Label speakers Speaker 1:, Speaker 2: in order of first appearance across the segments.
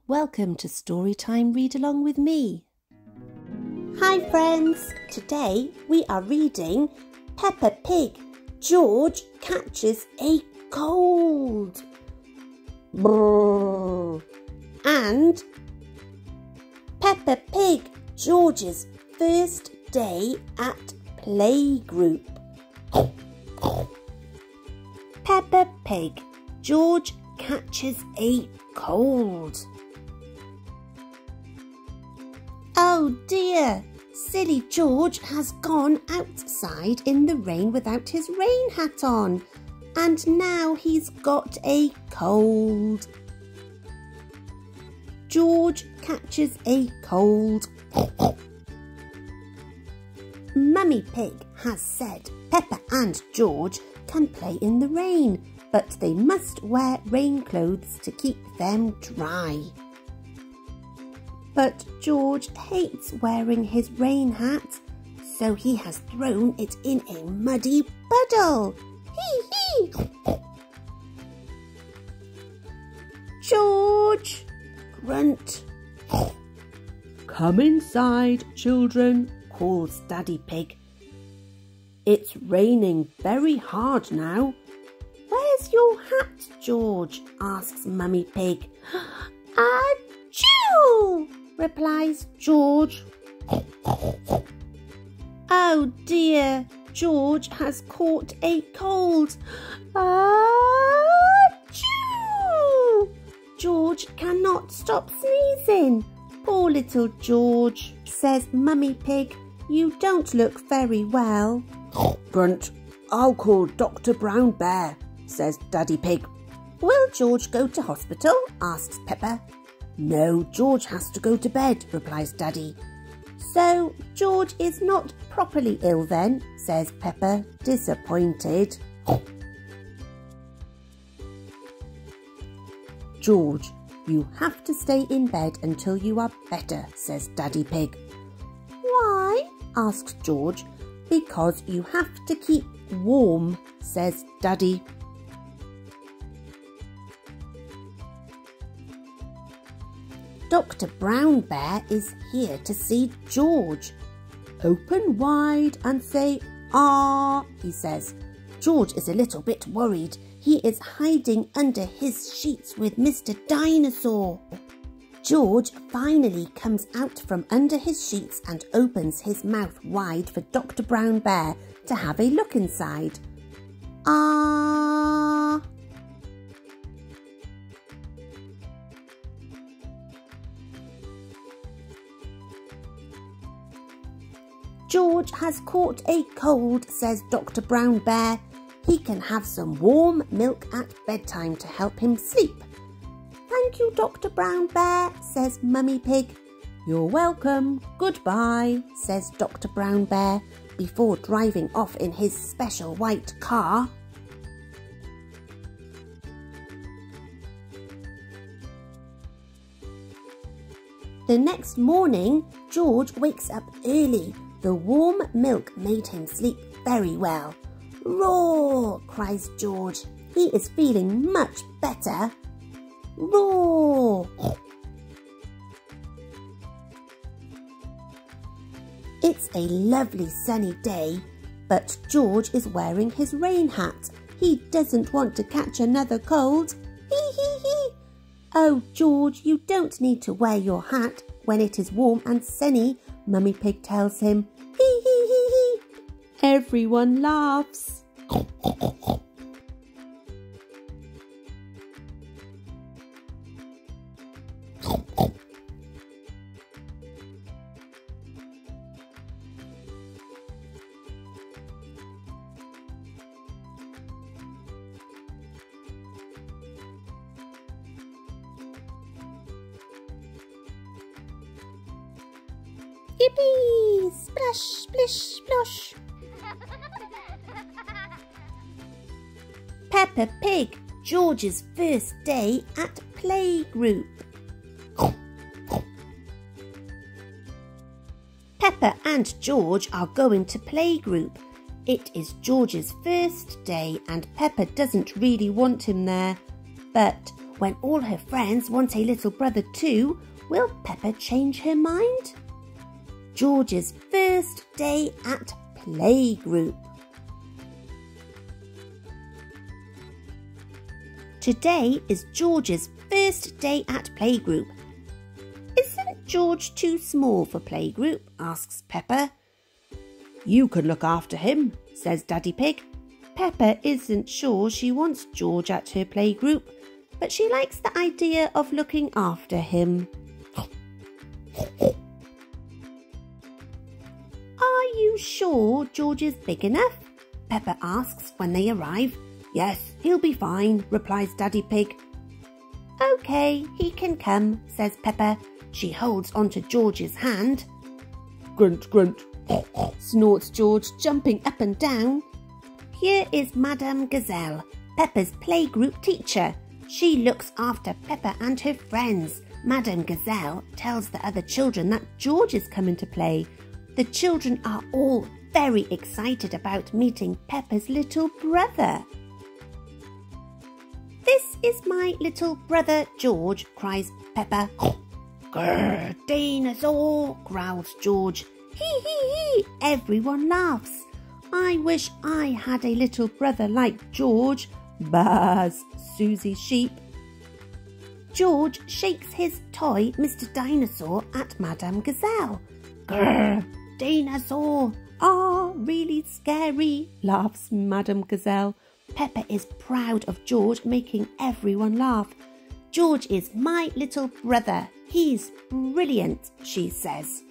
Speaker 1: Welcome to Storytime Read Along with me. Hi friends, today we are reading Peppa Pig, George catches a cold. Brrr. And Peppa Pig, George's first day at playgroup. Peppa Pig, George catches a cold. Oh dear, silly George has gone outside in the rain without his rain hat on, and now he's got a cold. George catches a cold. Mummy Pig has said Peppa and George can play in the rain, but they must wear rain clothes to keep them dry. But George hates wearing his rain hat, so he has thrown it in a muddy puddle. Hee hee! George! Grunt. Come inside, children, calls Daddy Pig. It's raining very hard now. Where's your hat, George? Asks Mummy Pig. Achoo! Replies George. Oh dear, George has caught a cold. Achoo! George cannot stop sneezing. Poor little George, says Mummy Pig. You don't look very well. Grunt, I'll call Dr. Brown Bear, says Daddy Pig. Will George go to hospital? Asks Peppa. No, George has to go to bed, replies Daddy. So George is not properly ill then, says Peppa, disappointed. George, you have to stay in bed until you are better, says Daddy Pig. Why? Asks George. Because you have to keep warm, says Daddy. Dr. Brown Bear is here to see George. Open wide and say, "Ah," he says. George is a little bit worried. He is hiding under his sheets with Mr. Dinosaur. George finally comes out from under his sheets and opens his mouth wide for Dr. Brown Bear to have a look inside. Ah! George has caught a cold, says Dr. Brown Bear. He can have some warm milk at bedtime to help him sleep. Thank you, Dr. Brown Bear, says Mummy Pig. You're welcome. Goodbye, says Dr. Brown Bear before driving off in his special white car. The next morning, George wakes up early. The warm milk made him sleep very well. Roar, cries George. He is feeling much better. Roar! It's a lovely sunny day, but George is wearing his rain hat. He doesn't want to catch another cold. Hee hee hee! Oh, George, you don't need to wear your hat when it is warm and sunny, Mummy Pig tells him. Hee hee hee hee! Everyone laughs. Yippee! Splash, splish, splosh. Peppa Pig, George's first day at playgroup. Peppa and George are going to playgroup. It is George's first day and Peppa doesn't really want him there. But when all her friends want a little brother too, will Peppa change her mind? George's first day at playgroup. Today is George's first day at playgroup. Isn't George too small for playgroup? Asks Peppa. You can look after him, says Daddy Pig. Peppa isn't sure she wants George at her playgroup, but she likes the idea of looking after him. Are you sure George is big enough? Peppa asks when they arrive. Yes, he'll be fine, replies Daddy Pig. OK, he can come, says Peppa. She holds onto George's hand. Grunt, grunt, snorts George, jumping up and down. Here is Madame Gazelle, Peppa's playgroup teacher. She looks after Peppa and her friends. Madame Gazelle tells the other children that George is coming to play. The children are all very excited about meeting Peppa's little brother. This is my little brother George, cries Peppa. Grrr, dinosaur, growls George. Hee hee hee, everyone laughs. I wish I had a little brother like George, buzz Susie Sheep. George shakes his toy Mr. Dinosaur at Madame Gazelle. Grrr, dinosaur, really scary, laughs Madame Gazelle. Peppa is proud of George making everyone laugh. George is my little brother. He's brilliant, she says.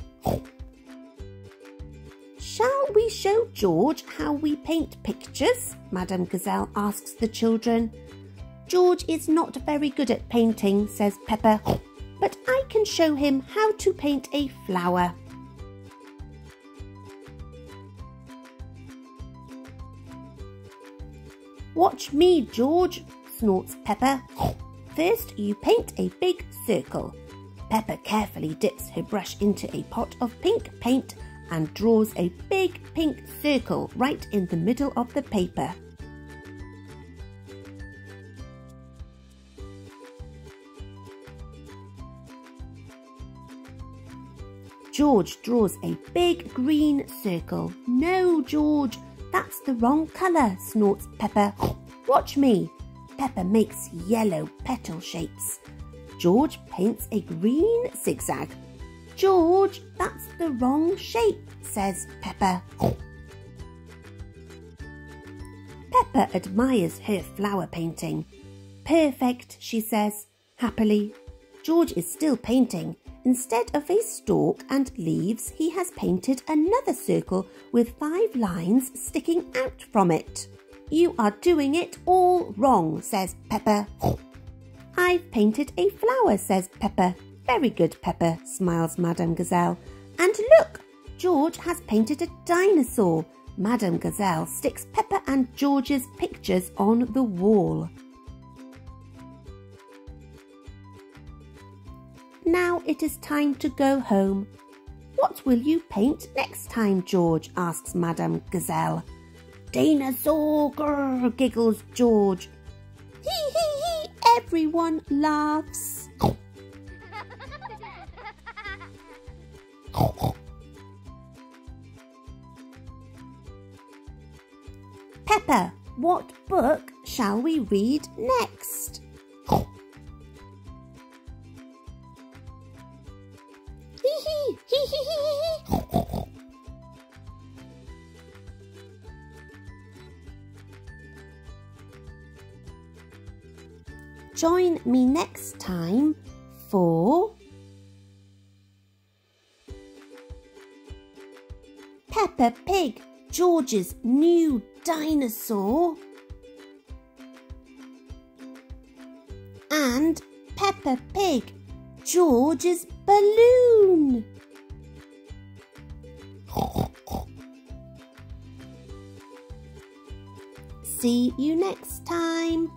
Speaker 1: Shall we show George how we paint pictures? Madame Gazelle asks the children. George is not very good at painting, says Peppa, but I can show him how to paint a flower. Watch me, George, snorts Peppa. First, you paint a big circle. Peppa carefully dips her brush into a pot of pink paint and draws a big pink circle right in the middle of the paper. George draws a big green circle. No, George, that's the wrong colour, snorts Peppa. Watch me. Peppa makes yellow petal shapes. George paints a green zigzag. George, that's the wrong shape, says Peppa. Peppa admires her flower painting. Perfect, she says, happily. George is still painting. Instead of a stalk and leaves, he has painted another circle with 5 lines sticking out from it. You are doing it all wrong, says Peppa. I've painted a flower, says Peppa. Very good, Peppa, smiles Madame Gazelle. And look, George has painted a dinosaur. Madame Gazelle sticks Peppa and George's pictures on the wall. Now it is time to go home. What will you paint next time, George? Asks Madame Gazelle. Dinosaur, grrr, giggles George. Hee hee hee, everyone laughs. Peppa, what book shall we read next? Join me next time for Peppa Pig, George's new dinosaur, and Peppa Pig, George's balloon. See you next time.